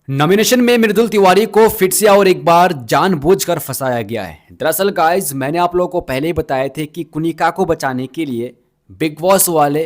Nomination में मृदुल तिवारी को फिर से और एक बार जानबूझकर फंसाया गया है। दरअसल गाइस, मैंने आप लोगों को पहले ही बताए थे कि कुनिका को बचाने के लिए बिग बॉस वाले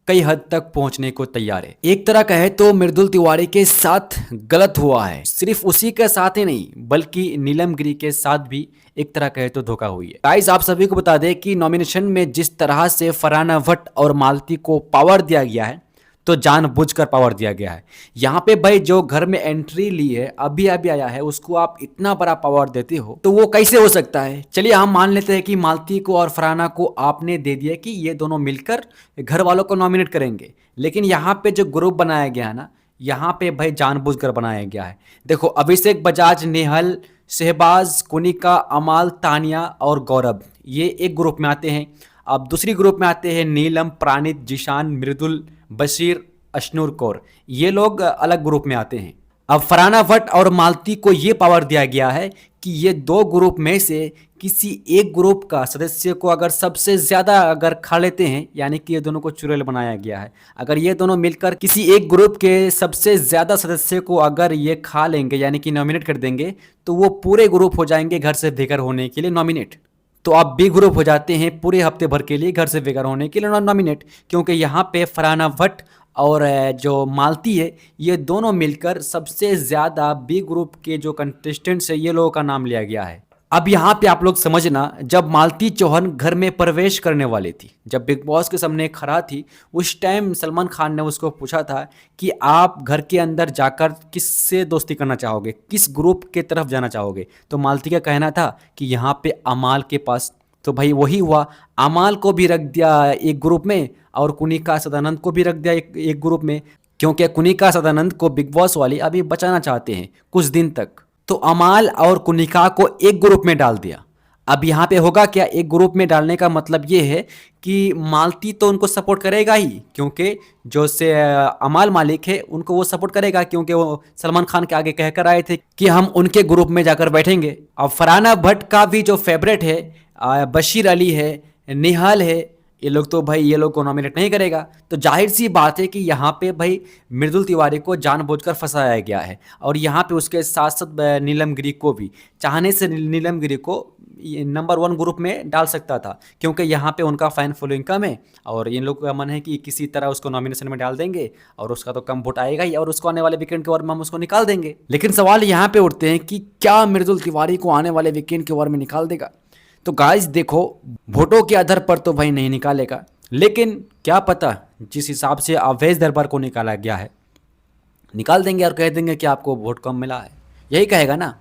कई हद तक पहुंचने को तैयार है। एक तरह कहे तो मृदुल तिवारी के साथ गलत हुआ है। सिर्फ उसी के साथ ही नहीं बल्कि नीलम गिरी के साथ भी एक तरह कहे तो धोखा हुई है। गाइस, आप सभी को बता दें कि नॉमिनेशन में जिस तरह से फरहाना भट्ट और मालती को पावर दिया गया है तो जानबूझकर पावर दिया गया है। यहाँ पे भाई जो घर में एंट्री ली है, अभी अभी आया है, उसको आप इतना बड़ा पावर देते हो तो वो कैसे हो सकता है। चलिए हम मान लेते हैं कि मालती को और फरहाना को आपने दे दिया कि ये दोनों मिलकर घर वालों को नॉमिनेट करेंगे, लेकिन यहाँ पे जो ग्रुप बनाया गया है ना, यहाँ पे भाई जानबूझकर बनाया गया है। देखो, अभिषेक बजाज, नेहल, शहबाज, कुनिका, अमाल, तानिया और गौरव, ये एक ग्रुप में आते हैं। अब दूसरी ग्रुप में आते हैं नीलम, प्राणित, जिशान, मृदुल, बशीर, अशनूर कौर, ये लोग अलग ग्रुप में आते हैं। अब फरहाना भट्ट और मालती को ये पावर दिया गया है कि ये दो ग्रुप में से किसी एक ग्रुप का सदस्य को अगर सबसे ज़्यादा अगर खा लेते हैं, यानी कि ये दोनों को चुड़ैल बनाया गया है, अगर ये दोनों मिलकर किसी एक ग्रुप के सबसे ज़्यादा सदस्य को अगर ये खा लेंगे यानी कि नॉमिनेट कर देंगे, तो वो पूरे ग्रुप हो जाएंगे घर से बेघर होने के लिए नॉमिनेट। तो आप बी ग्रुप हो जाते हैं पूरे हफ्ते भर के लिए घर से बेघर होने के लिए नॉमिनेट, क्योंकि यहाँ पे फरहाना भट्ट और जो मालती है, ये दोनों मिलकर सबसे ज़्यादा बी ग्रुप के जो कंटेस्टेंट्स है, ये लोगों का नाम लिया गया है। अब यहाँ पे आप लोग समझना, जब मालती चौहान घर में प्रवेश करने वाली थी, जब बिग बॉस के सामने खड़ा थी, उस टाइम सलमान खान ने उसको पूछा था कि आप घर के अंदर जाकर किससे दोस्ती करना चाहोगे, किस ग्रुप के तरफ जाना चाहोगे। तो मालती का कहना था कि यहाँ पे अमाल के पास। तो भाई वही हुआ, अमाल को भी रख दिया एक ग्रुप में और कुनिका सदानंद को भी रख दिया एक ग्रुप में, क्योंकि कुनिका सदानंद को बिग बॉस वाले अभी बचाना चाहते हैं कुछ दिन तक। तो अमाल और कुनिका को एक ग्रुप में डाल दिया। अब यहाँ पे होगा क्या, एक ग्रुप में डालने का मतलब ये है कि मालती तो उनको सपोर्ट करेगा ही, क्योंकि जो से अमाल मालिक है उनको वो सपोर्ट करेगा, क्योंकि वो सलमान खान के आगे कहकर आए थे कि हम उनके ग्रुप में जाकर बैठेंगे। अब फरहाना भट्ट का भी जो फेवरेट है बशीर अली है, निहाल है, ये लोग तो भाई ये लोग को नॉमिनेट नहीं करेगा। तो जाहिर सी बात है कि यहाँ पे भाई मृदुल तिवारी को जानबूझकर फंसाया गया है। और यहाँ पे उसके साथ साथ नीलम गिरी को भी, चाहने से नीलम गिरी को नंबर 1 ग्रुप में डाल सकता था, क्योंकि यहाँ पे उनका फैन फॉलोइंग कम है और इन लोग का मन है कि किसी तरह उसको नॉमिनेशन में डाल देंगे और उसका तो कम वोट आएगा ही, और उसको आने वाले वीकेंड के ओवर में हम उसको निकाल देंगे। लेकिन सवाल यहाँ पे उठते हैं कि क्या मृदुल तिवारी को आने वाले वीकेंड के ओवर में निकाल देगा। तो गाइस देखो, वोटों के आधार पर तो भाई नहीं निकालेगा, लेकिन क्या पता जिस हिसाब से अवैध दरबार को निकाला गया है, निकाल देंगे और कह देंगे कि आपको वोट कम मिला है। यही कहेगा ना,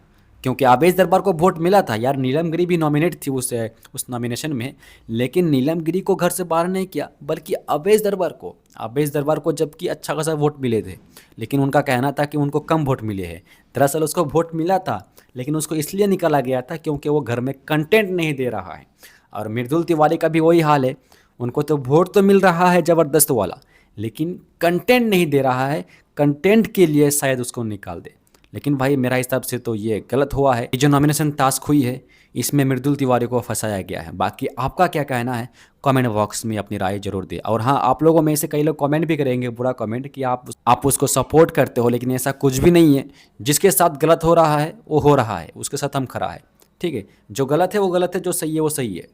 क्योंकि अवैध दरबार को वोट मिला था यार। नीलम गिरी भी नॉमिनेट थी उस नॉमिनेशन में, लेकिन नीलम गिरी को घर से बाहर नहीं किया बल्कि अवैध दरबार को जबकि अच्छा खासा वोट मिले थे, लेकिन उनका कहना था कि उनको कम वोट मिले हैं। दरअसल उसको वोट मिला था, लेकिन उसको इसलिए निकाला गया था क्योंकि वो घर में कंटेंट नहीं दे रहा है। और मृदुल तिवारी का भी वही हाल है, उनको तो वोट तो मिल रहा है ज़बरदस्त वाला, लेकिन कंटेंट नहीं दे रहा है। कंटेंट के लिए शायद उसको निकाल दे, लेकिन भाई मेरा हिसाब से तो ये गलत हुआ है। ये जो नॉमिनेशन टास्क हुई है, इसमें मृदुल तिवारी को फंसाया गया है। बाकी आपका क्या कहना है, कमेंट बॉक्स में अपनी राय जरूर दें। और हाँ, आप लोगों में से कई लोग कमेंट भी करेंगे बुरा कमेंट कि आप उसको सपोर्ट करते हो, लेकिन ऐसा कुछ भी नहीं है। जिसके साथ गलत हो रहा है वो हो रहा है, उसके साथ हम खड़ा है। ठीक है, जो गलत है वो गलत है, जो सही है वो सही है।